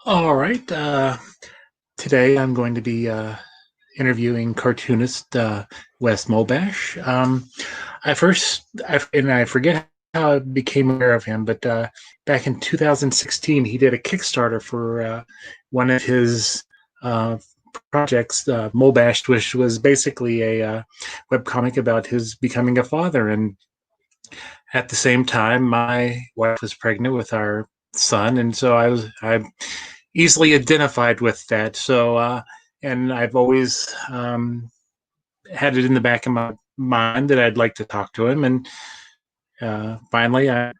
All right. Today I'm going to be interviewing cartoonist Wes Molebash. I forget how I became aware of him, but back in 2016, he did a Kickstarter for one of his uh, projects, Molebashed, which was basically a webcomic about his becoming a father. And at the same time, my wife was pregnant with our son, and so I easily identified with that. So, and I've always had it in the back of my mind that I'd like to talk to him. And finally, I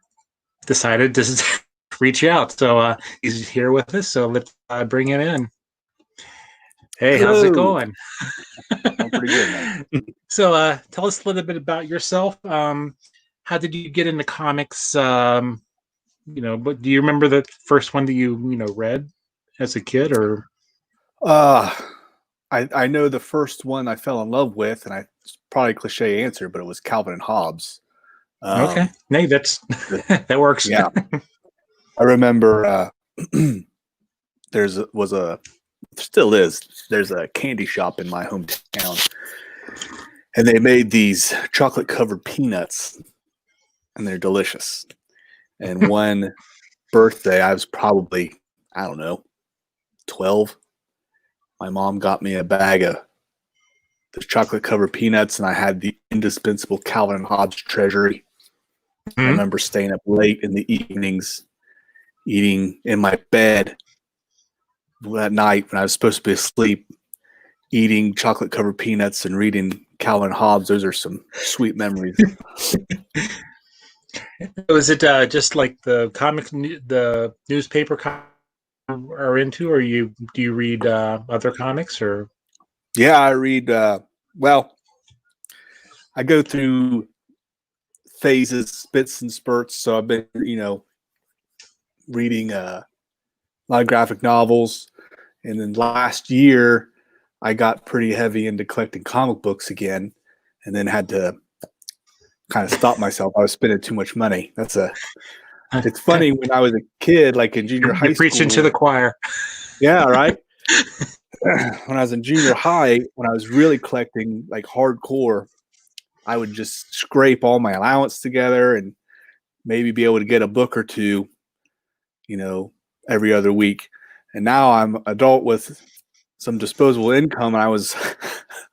decided to reach out. So he's here with us. So let's bring him in. Hey, how's it Hello. going? I'm pretty good, man. So tell us a little bit about yourself. How did you get into comics? But do you remember the first one that you read as a kid, or Uh, I know the first one I fell in love with, and it's probably a cliche answer, but it was Calvin and Hobbes. okay? No, that's The- that works. yeah, I remember still is, there's a candy shop in my hometown, and they made these chocolate covered peanuts, and they're delicious. And one birthday, I was probably, I don't know, 12. My mom got me a bag of the chocolate covered peanuts, and I had the indispensable Calvin and Hobbes treasury. I Mhm. remember staying up late in the evenings, eating in my bed that night when I was supposed to be asleep, eating chocolate covered peanuts and reading Calvin and Hobbes. Those are some sweet memories. Was it just like the newspaper are into, or do you read other comics or? Yeah, I read, well, I go through phases, spits and spurts. So I've been, reading a lot of graphic novels. And then last year, I got pretty heavy into collecting comic books again, and then had to kind of stop myself. I was spending too much money. It's funny, when I was a kid, like in junior high You're preaching to the school. choir. Yeah, right. When I was in junior high, when I was really collecting like hardcore, I would just scrape all my allowance together and maybe be able to get a book or two, you know, every other week. And now I'm adult with some disposable income, and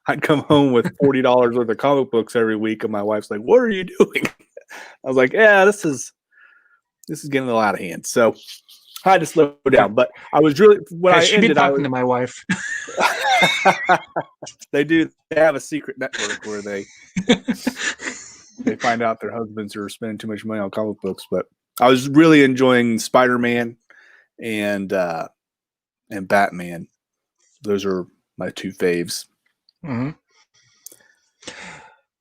I'd come home with $40 worth of comic books every week, and my wife's like, "What are you doing?" I was like, "Yeah, this is getting a little out of hand." So I had to slow down. But I was really, when Has I she been ended, I talking was. to my wife? They do. They have a secret network where they find out their husbands are spending too much money on comic books. But I was really enjoying Spider-Man and Batman. Those are my two faves. Hmm.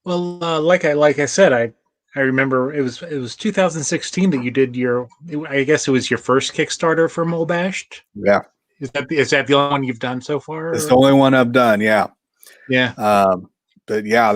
Well, like I said, I remember it was 2016 that you did your. I guess it was your first Kickstarter for Molebashed. Yeah, Is that the only one you've done so far? it's the Or? only one I've done. Yeah, Yeah. but yeah,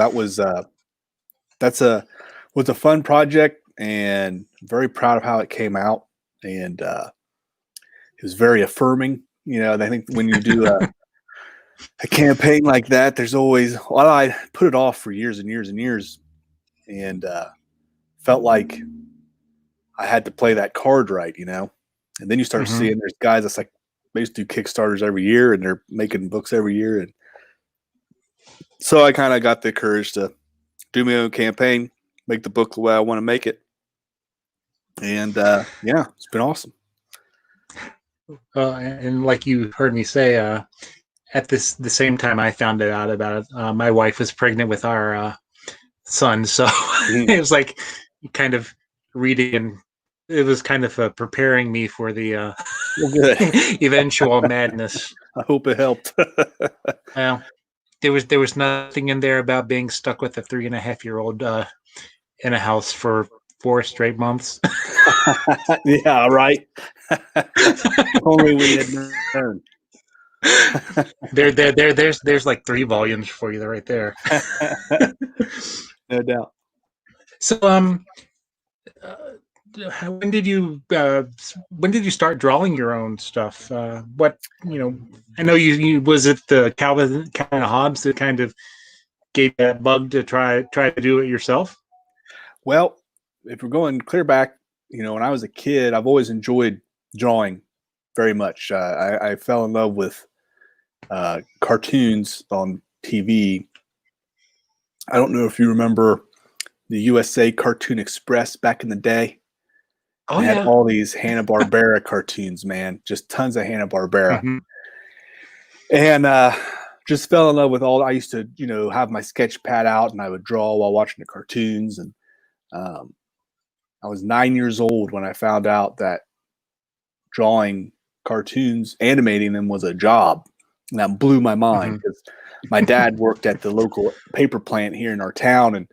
that's a was a fun project, and very proud of how it came out. And it was very affirming. I think when you do a campaign like that, there's always, well, I put it off for years and years and years, and felt like I had to play that card right. And then you start Hmm. seeing there's guys that's like, they used to do Kickstarters every year, and they're making books every year. And so I kind of got the courage to do my own campaign, make the book the way I want to make it. And yeah, it's been awesome. And like you heard me say, at the same time I found out about it, my wife was pregnant with our son, so Mhm. it was like kind of reading, and it was kind of preparing me for the Well, good. eventual madness. I hope it helped. Well, there was nothing in there about being stuck with a 3.5-year-old in a house for 4 straight months. Yeah, right. Only we had known. There's like 3 volumes for you right there. No doubt. So uh, when did you start drawing your own stuff? What I know you was it the Calvin Hobbes that kind of gave that bug to try to do it yourself? Well, if we're going clear back, when I was a kid, I've always enjoyed drawing very much. I fell in love with cartoons on TV. I don't know if you remember the USA Cartoon Express back in the day. Oh, They had yeah. all these Hanna-Barbera cartoons, man, just tons of Hanna-Barbera. Mm-hmm. And just fell in love with all. I used to, have my sketch pad out and I would draw while watching the cartoons. And I was 9 years old when I found out that drawing cartoons, animating them was a job. And that blew my mind because my dad worked at the local paper plant here in our town, and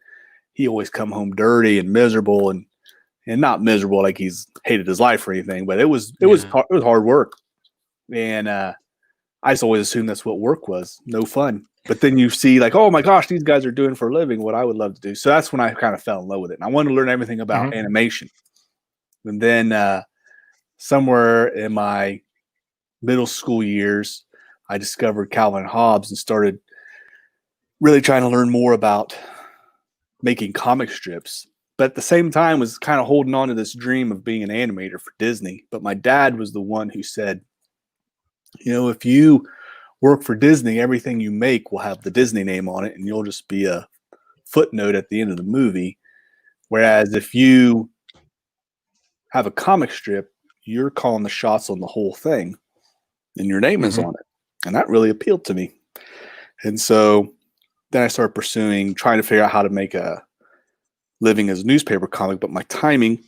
he always come home dirty and miserable and not miserable like he's hated his life or anything, but it was hard work. And I just always assumed that's what work was, no fun. But then you see like, oh my gosh, these guys are doing for a living what I would love to do. So that's when I kind of fell in love with it. And I wanted to learn everything about animation. And then somewhere in my middle school years, I discovered Calvin Hobbes and started really trying to learn more about making comic strips. But at the same time was kind of holding on to this dream of being an animator for Disney. But my dad was the one who said, if you work for Disney, everything you make will have the Disney name on it and you'll just be a footnote at the end of the movie. Whereas if you have a comic strip, you're calling the shots on the whole thing and your name is on it. And that really appealed to me. And so then I started trying to figure out how to make a living as a newspaper comic, but my timing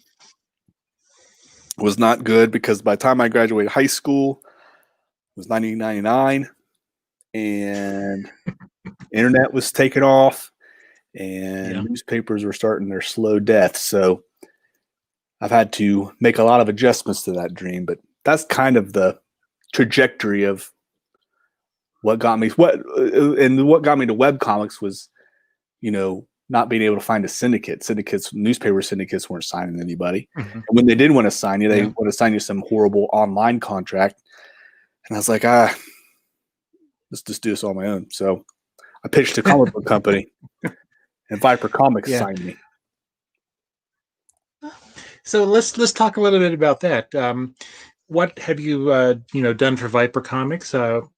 was not good because by the time I graduated high school, it was 1999 and internet was taking off and newspapers were starting their slow death. So I've had to make a lot of adjustments to that dream, but that's kind of the trajectory of what got me to webcomics was, not being able to find a syndicate. Newspaper syndicates weren't signing anybody. And when they did want to sign you, they want to sign you some horrible online contract. And I was like, let's just do this on my own. So I pitched a comic book company and Viper Comics signed me. So let's talk a little bit about that. What have you done for Viper Comics? I'm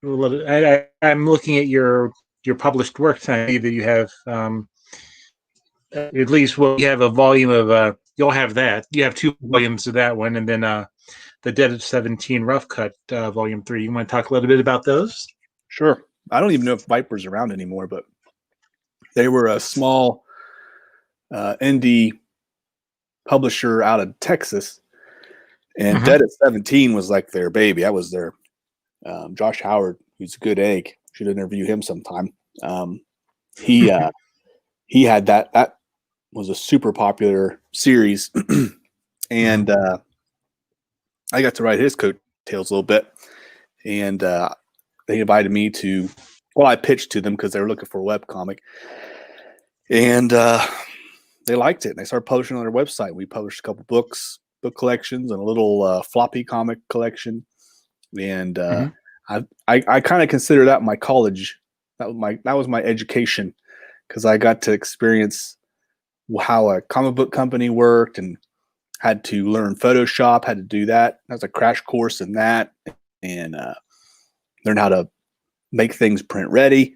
looking at your published works. I see that you have at least you have a volume of you'll have that. You have 2 volumes of that one, and then the Dead of 17 Rough Cut Volume 3. You want to talk a little bit about those? Sure. I don't even know if Viper's around anymore, but they were a small indie publisher out of Texas, and Dead at 17 was like their baby. That was their Josh Howard, who's a good egg. Should interview him sometime. He had that was a super popular series, and I got to write his coattails a little bit, and they invited me to. Well, I pitched to them because they were looking for a webcomic, and they liked it. And they started publishing on their website. We published a couple book collections, and a little floppy comic collection. And I kind of consider that my college. That was my education, because I got to experience how a comic book company worked and had to learn Photoshop. Had to do that. That was a crash course in that, and learn how to make things print ready.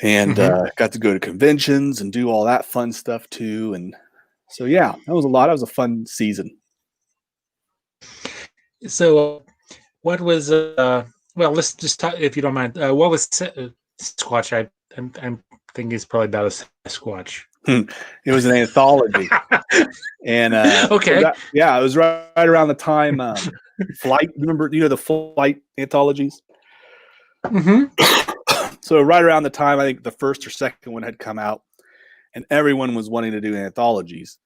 And got to go to conventions and do all that fun stuff too. And so, yeah, that was a lot. That was a fun season. So, what was well? Let's just talk, if you don't mind. What was Sasquatch? I'm thinking it's probably about a Sasquatch. It was an anthology, and okay, it was right around the time Flight. Remember, the Flight anthologies. So right around the time, I think the first or second one had come out, and everyone was wanting to do anthologies.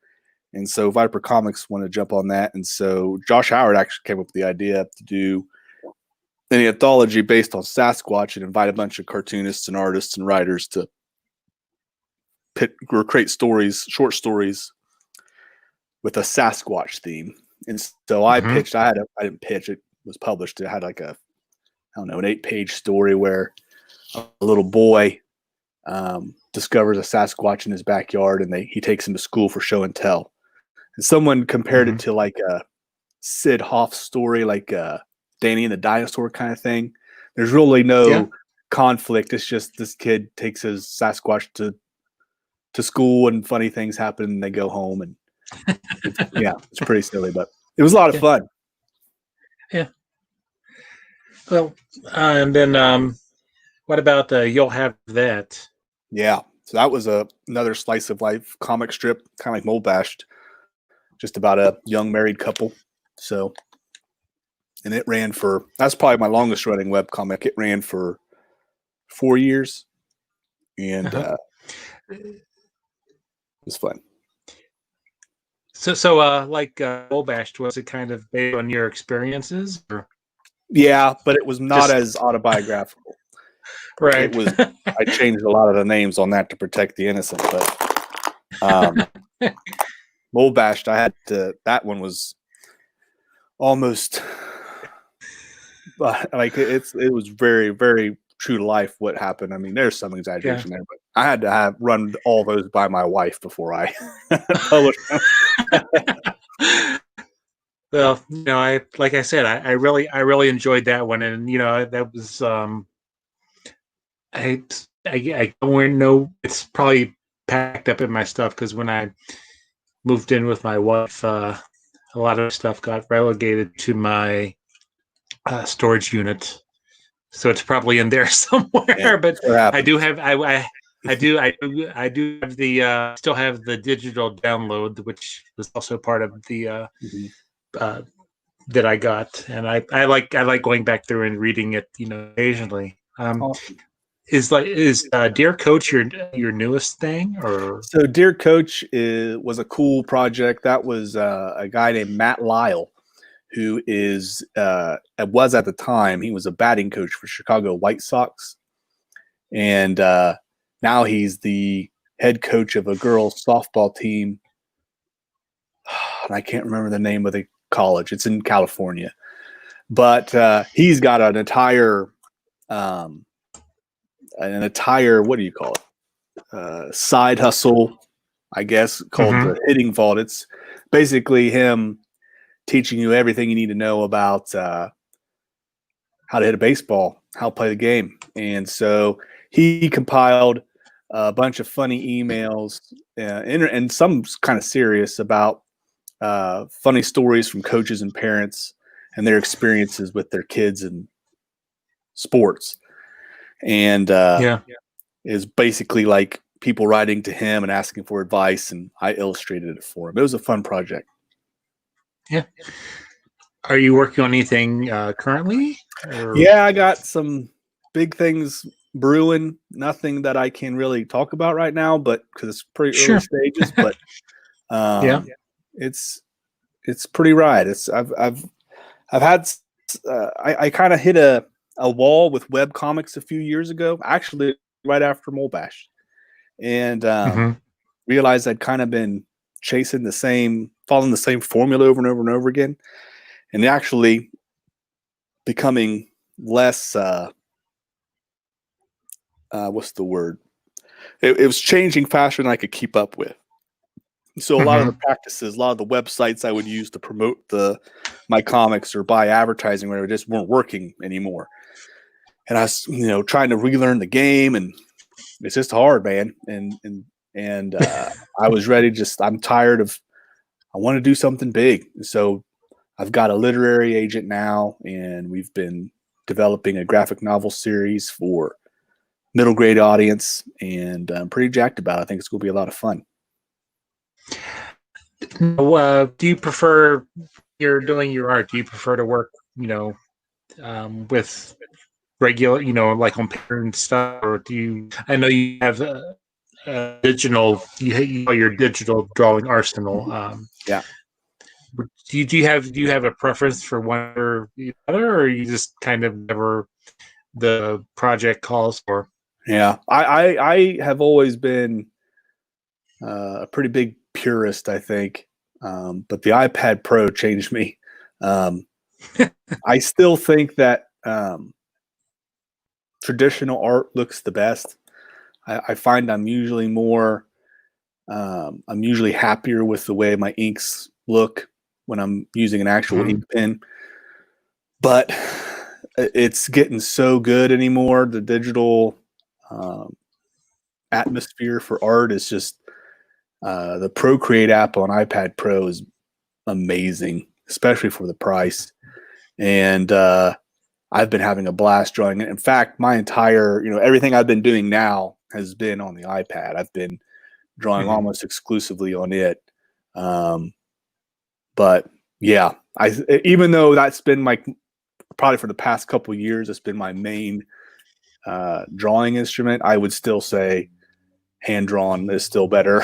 And so Viper Comics wanted to jump on that. And so Josh Howard actually came up with the idea to do an anthology based on Sasquatch and invite a bunch of cartoonists and artists and writers to create stories, short stories with a Sasquatch theme. And so I pitched. I didn't pitch. It was published. It had like an 8-page story where a little boy discovers a Sasquatch in his backyard, and he takes him to school for show and tell. And someone compared it to like a Sid Hoff story, like Danny and the Dinosaur kind of thing. There's really no conflict. It's just this kid takes his Sasquatch to school, and funny things happen, and they go home, and it's pretty silly, but it was a lot of fun. Yeah. Well, and then what about You'll Have That? Yeah. So that was another slice of life comic strip, kind of like Molebashed, just about a young married couple. So, and it ran that's probably my longest running web comic. It ran for 4 years, and it was fun. So like Molebashed, was it kind of based on your experiences? Or? Yeah, but it was not as autobiographical. Right. It was. I changed a lot of the names on that to protect the innocent, but Molebashed, I had to. That one was almost, like it was very, very true to life what happened. I mean, there's some exaggeration there, but I had to run all those by my wife before I published them. Well, like I said, I really enjoyed that one, and that was I don't know. It's probably packed up in my stuff because when I moved in with my wife, a lot of stuff got relegated to my storage unit, so it's probably in there somewhere. Yeah, but I do have I do have the still have the digital download, which was also part of the that I got, and I like going back through and reading it, occasionally. Awesome. Is Dear Coach your newest thing, or? So Dear Coach was a cool project. That was a guy named Matt Lyle, who was at the time, he was a batting coach for Chicago White Sox, and now he's the head coach of a girls softball team. I can't remember the name of the college. It's in California, but he's got an entire what do you call it? Side hustle, I guess, called the Hitting Vault. It's basically him teaching you everything you need to know about how to hit a baseball, how to play the game. And so he compiled a bunch of funny emails and some kind of serious about funny stories from coaches and parents and their experiences with their kids and sports. And is basically like people writing to him and asking for advice, and I illustrated it for him. It was a fun project. Yeah. Are you working on anything currently? Or? Yeah, I got some big things brewing. Nothing that I can really talk about right now, but because it's pretty early stages. But it's pretty right. I've had I kind of hit a wall with web comics a few years ago, actually right after Molebashed, and realized I'd kind of been following the same formula over and over and over again, and actually becoming less what's the word? It was changing faster than I could keep up with. So a lot of the practices, a lot of the websites I would use to promote my comics or buy advertising, whatever, just weren't working anymore. And I was, trying to relearn the game, and it's just hard, man. And I was ready. I'm tired of. I want to do something big. So I've got a literary agent now, and we've been developing a graphic novel series for middle grade audience, and I'm pretty jacked about it. I think it's going to be a lot of fun. Do you prefer, you're doing your art, do you prefer to work, with regular, like on paper and stuff, or do you? I know you have digital, your digital drawing arsenal. Yeah. Do you have a preference for one or the other, or you just kind of whatever the project calls for? Yeah, I have always been a pretty big purist, I think. But the iPad Pro changed me. I still think that traditional art looks the best. I find I'm usually happier with the way my inks look when I'm using an actual ink pen. But it's getting so good anymore. The digital atmosphere for art is just the Procreate app on iPad Pro is amazing, especially for the price. And I've been having a blast drawing it. In fact, my entire, everything I've been doing now has been on the iPad. I've been drawing almost exclusively on it. But yeah, even though that's been probably for the past couple of years, it's been my main drawing instrument, I would still say hand drawn is still better.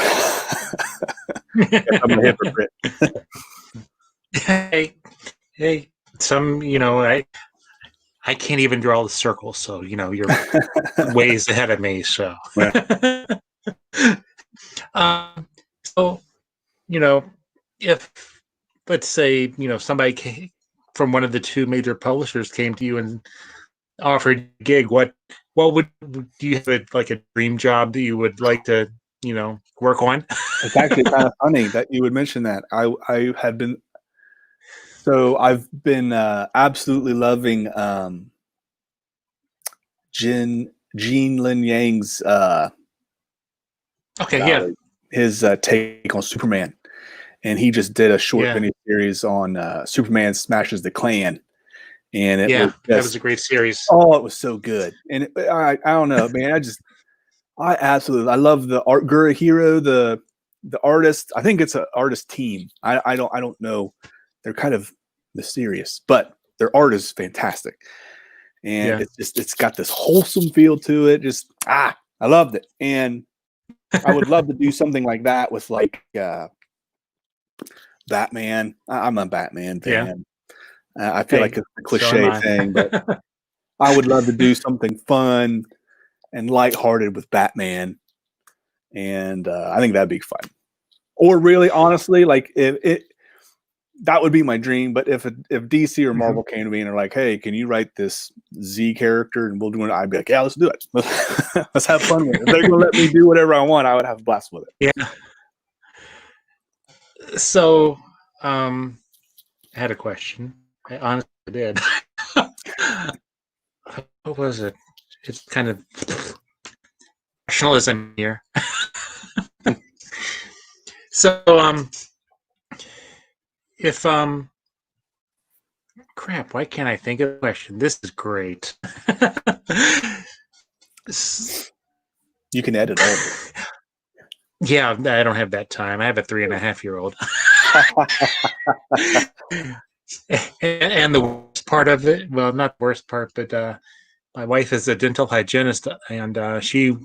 I'm a hypocrite. Hey, some, I can't even draw the circle, so you're ways ahead of me. So, so if let's say somebody from one of the two major publishers came to you and offered a gig, what would do you have like a dream job that you would like to work on? It's actually kind of funny that you would mention that. I've been absolutely loving Gene Lin Yang's his take on Superman, and he just did a short mini series on Superman Smashes the Klan, and that was a great series. Oh, it was so good, and I don't know, man. I love the art Gura Hero, the artist. I think it's an artist team. I don't know. They're kind of mysterious, but their art is fantastic. And it's got this wholesome feel to it. I loved it. And I would love to do something like that with Batman. I'm a Batman fan. I feel like it's a cliche thing, but I would love to do something fun and lighthearted with Batman. And I think that'd be fun. Or really, honestly, that would be my dream. But if DC or Marvel came to me and are like, "Hey, can you write this Z character and we'll do it?" I'd be like, "Yeah, let's do it. Let's have fun with it." If they're gonna let me do whatever I want, I would have a blast with it. Yeah. So, I had a question. I honestly did. What was it? It's kind of professionalism here. So, if crap, why can't I think of a question? This is great. You can edit all of it. Yeah, I don't have that time. I have a 3.5-year-old. And the worst part of it, well, not the worst part, but my wife is a dental hygienist, and she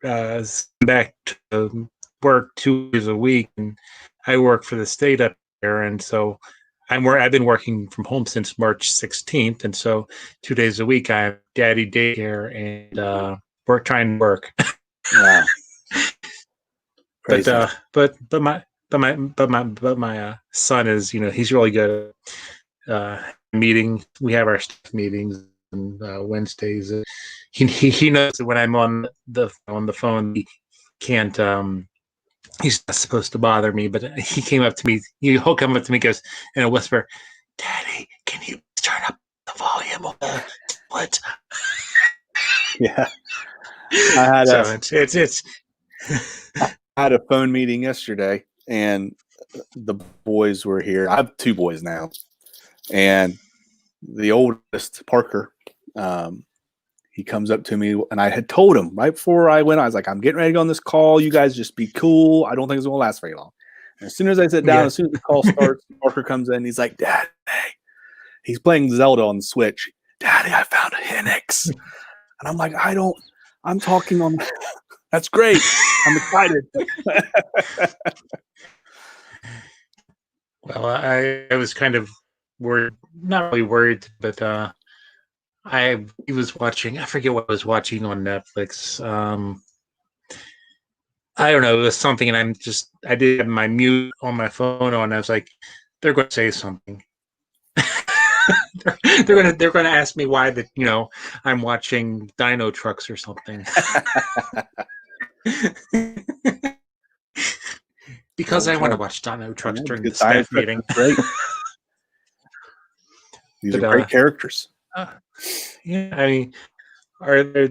is back to work 2 days a week, and I work for the state up there, and so I've been working from home since March 16th, and so 2 days a week I'm daddy daycare and we're trying to work. Wow. But my son is he's really good at meeting. We have our staff meetings on Wednesdays. He knows that when I'm on the phone he can't he's not supposed to bother me, but he came up to me. He'll come up to me, goes in a whisper, "Daddy, can you turn up the volume of the tablet?" Yeah, I had a phone meeting yesterday, and the boys were here. I have 2 boys now, and the oldest, Parker, he comes up to me, and I had told him right before I went, I was like, "I'm getting ready to go on this call. You guys just be cool. I don't think it's going to last very long." And as soon as I sit down, as soon as the call starts, Parker comes in. He's like, "Dad, hey." He's playing Zelda on the Switch. "Daddy, I found a Hennix." And I'm like, I'm talking on. That's great. I'm excited. Well, I was kind of worried, not really worried, but he was watching. I forget what I was watching on Netflix. I don't know, it was something, and I did have my mute on my phone on. I was like, they're going to say something. they're going to ask me why I'm watching Dino Trucks or something. Because I want to watch Dino Trucks during the staff meeting. Great. These are great characters. Yeah, I mean, are there?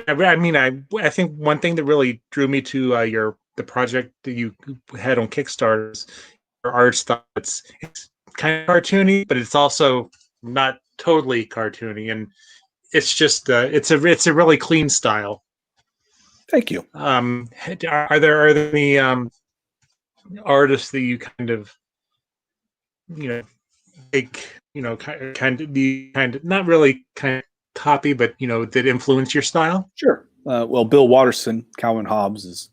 I mean, I think one thing that really drew me to the project that you had on Kickstarter is your art style. It's kind of cartoony, but it's also not totally cartoony, and it's just it's a really clean style. Thank you. Are there any artists that you kind of take kind of not really kind of copy, but that influence your style? Sure. Well, Bill Watterson, Calvin Hobbes is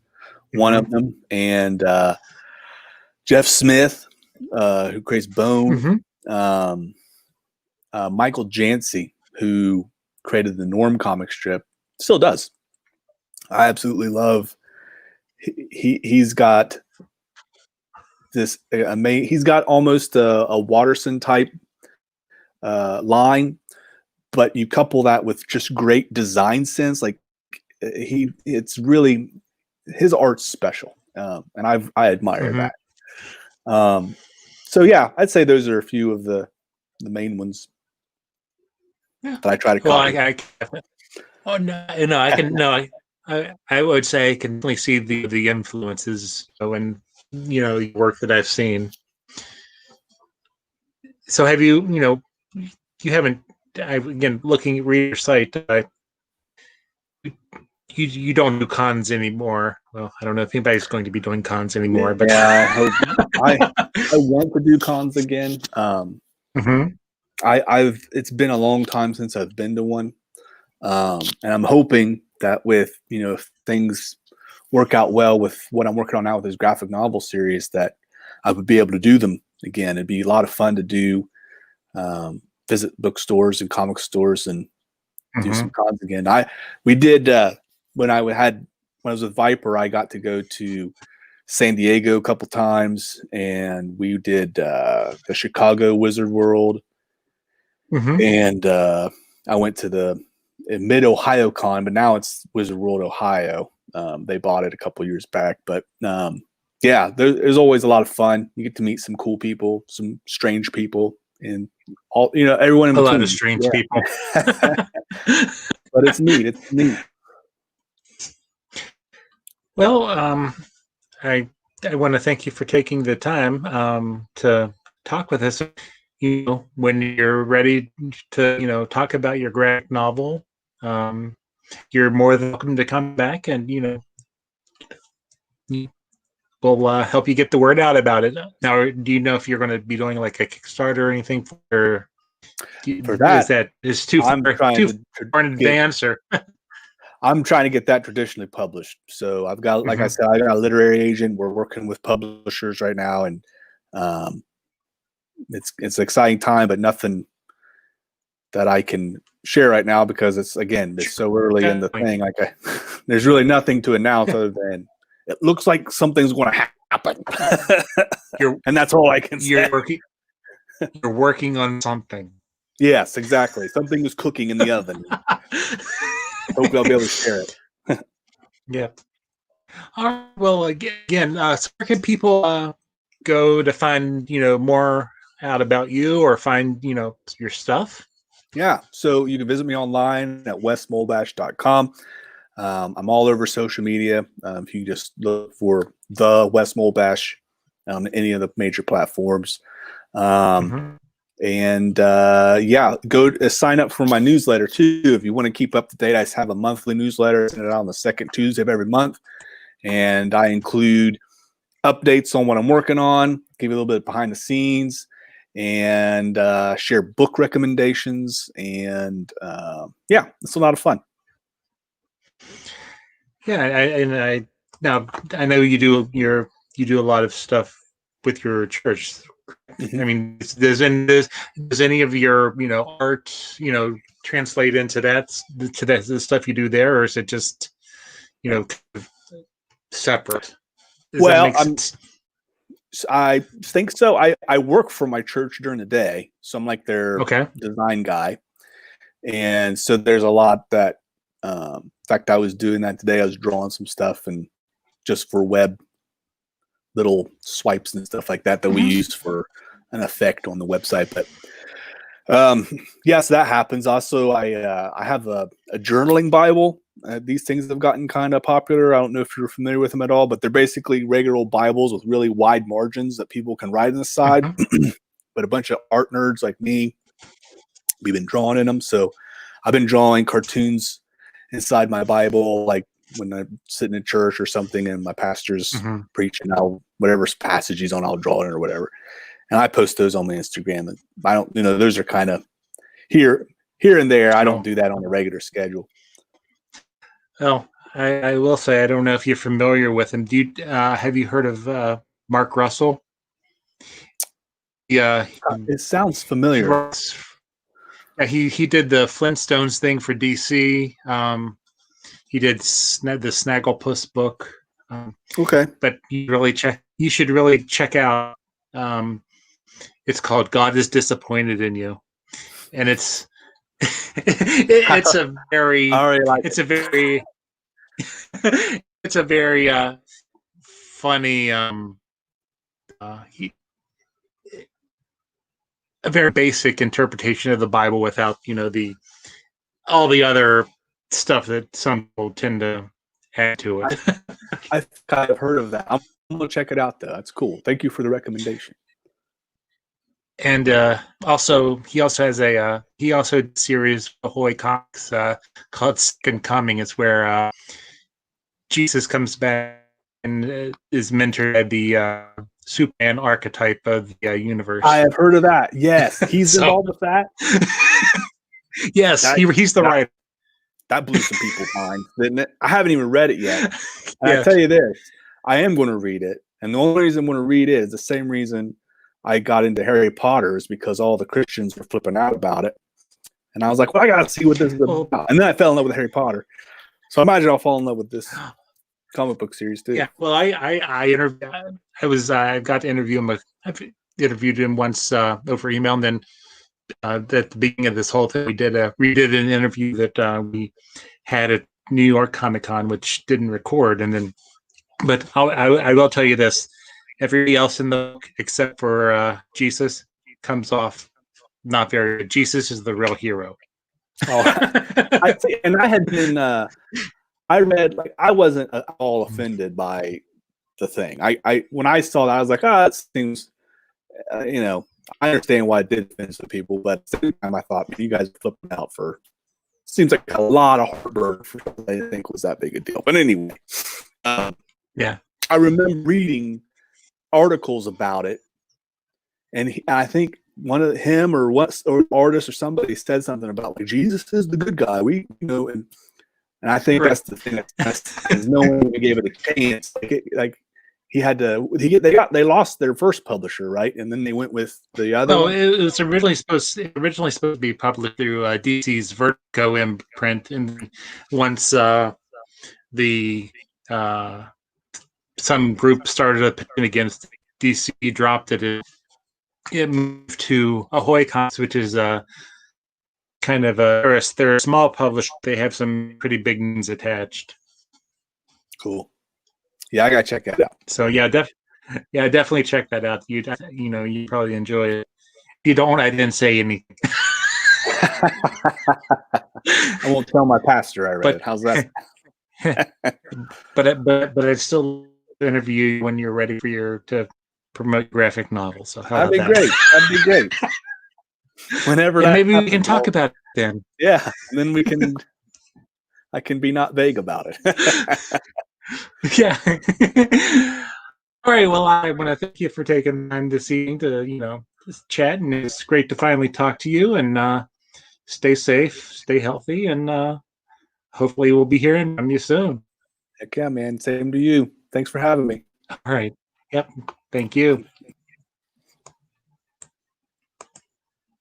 one of them, and Jeff Smith, who creates Bone, Michael Jancy, who created the Norm comic strip, still does. I absolutely love. He's got this amazing. He's got almost a Watterson type line, but you couple that with just great design sense. Like it's really, his art's special, and I admire that. So yeah, I'd say those are a few of the main ones that I try to copy. I would say I can definitely see the influences in the work that I've seen. So have you haven't, again, looking at your site, you don't do cons anymore. Well, I don't know if anybody's going to be doing cons anymore, but yeah, I want to do cons again. It's been a long time since I've been to one, and I'm hoping that with if things work out well with what I'm working on now with this graphic novel series, that I would be able to do them again. It'd be a lot of fun to do, visit bookstores and comic stores and do some cons again. We did when I was with Viper, I got to go to San Diego a couple times, and we did the Chicago Wizard World, and I went to the Mid-Ohio Con, but now it's Wizard World Ohio. They bought it a couple years back, but yeah, there's always a lot of fun. You get to meet some cool people, some strange people, and all everyone in between. A lot of strange people. But it's neat. It's neat. Well, I want to thank you for taking the time to talk with us. When you're ready to talk about your graphic novel, you're more than welcome to come back, and we'll help you get the word out about it. Now, do you know if you're going to be doing like a Kickstarter or anything for that? Is too far in advance, or? I'm trying to get that traditionally published. So I've got, like I said, I got a literary agent. We're working with publishers right now, and it's an exciting time, but nothing that I can share right now because it's so early in the thing. There's really nothing to announce other than it looks like something's going to happen, and that's all I can say. You're working on something. Yes, exactly. Something is cooking in the oven. Hopefully I'll be able to share it. Yeah. All right. Well, again, so where can people go to find more out about you or find your stuff? Yeah. So you can visit me online at wesmolebash.com. I'm all over social media. If you just look for the Wes Molebash on any of the major platforms. And go sign up for my newsletter too. If you want to keep up to date, I have a monthly newsletter. I send it out on the second Tuesday of every month. And I include updates on what I'm working on, give you a little bit behind the scenes, and share book recommendations. And it's a lot of fun. Yeah, now I know you do a lot of stuff with your church. I mean, does any of your art translate into the stuff you do there, or is it just separate. Does that Well, make sense? I think so. I work for my church during the day, so I'm like their Okay. design guy, and so there's a lot that. In fact, I was doing that today. I was drawing some stuff and just for web little swipes and stuff like that we use for an effect on the website. But yes, that happens. Also, I have a journaling Bible. These things have gotten kind of popular. I don't know if you're familiar with them at all, but they're basically regular old Bibles with really wide margins that people can write on the side. But a bunch of art nerds like me, we've been drawing in them. So I've been drawing cartoons inside my Bible, like when I'm sitting in church or something and my pastor's preaching, whatever passage he's on, I'll draw it or whatever. And I post those on my Instagram. And I don't, those are kind of here and there. I don't do that on a regular schedule. Well, I will say, I don't know if you're familiar with him. Have you heard of Mark Russell? Yeah. It sounds familiar. He did the Flintstones thing for DC. He did the Snagglepuss book. Okay. But you should really check out. It's called God is Disappointed in You. And it's it's a very funny a very basic interpretation of the Bible without all the other stuff that some people tend to add to it. I've kind of heard of that. I'm gonna check it out though. That's cool. Thank you for the recommendation. And also, he also has a series of Ahoy Comics called Second Coming. It's where Jesus comes back and is mentored by the Superman archetype of the universe. I have heard of that. Yes, he's involved with that. Yes, he's the writer. That blew some people's minds, didn't it? I haven't even read it yet. I tell you this, I am going to read it, and the only reason I'm going to read it is the same reason I got into Harry Potter, is because all the Christians were flipping out about it, and I was like, "Well, I got to see what this is about." And then I fell in love with Harry Potter, so I imagine I'll fall in love with this comic book series too. Yeah, well, I got to interview him. I've interviewed him once over email, and then at the beginning of this whole thing, we did an interview that we had at New York Comic Con, which didn't record. And then, but I will tell you this: everybody else in the book except for Jesus comes off not very good. Jesus is the real hero. And I had been. I read, like, I wasn't at all offended by the thing. I when I saw that, I was like, it seems, I understand why it did offend some people, but at the same time, I thought, man, you guys are flipping out for, seems like a lot of heartburn for something I didn't think was that big a deal. But anyway, yeah, I remember reading articles about it, and I think one of him or artist or somebody said something about, like, Jesus is the good guy. And I think that's the thing. Is no one gave it a chance. They lost their first publisher, right? And then they went with the other. No, it was originally supposed to be published through DC's Vertigo imprint, and once some group started a petition against DC, dropped it. It moved to Ahoy Comics, which is kind of they're a small publisher. They have some pretty big names attached. Cool. Yeah, I gotta check that out. So definitely check that out. You probably enjoy it. If you don't, I didn't say anything. I won't tell my pastor I read it. How's that? but I'd still interview you when you're ready to promote graphic novels. So that'd be great. That'd be great. Whenever maybe we can talk about it then. Yeah, and then I can be not vague about it. Yeah. All right. Well, I want to thank you for taking time this evening to just chat, and it's great to finally talk to you. And stay safe, stay healthy, and hopefully we'll be hearing from you soon. Heck yeah, man. Same to you. Thanks for having me. All right. Yep. Thank you.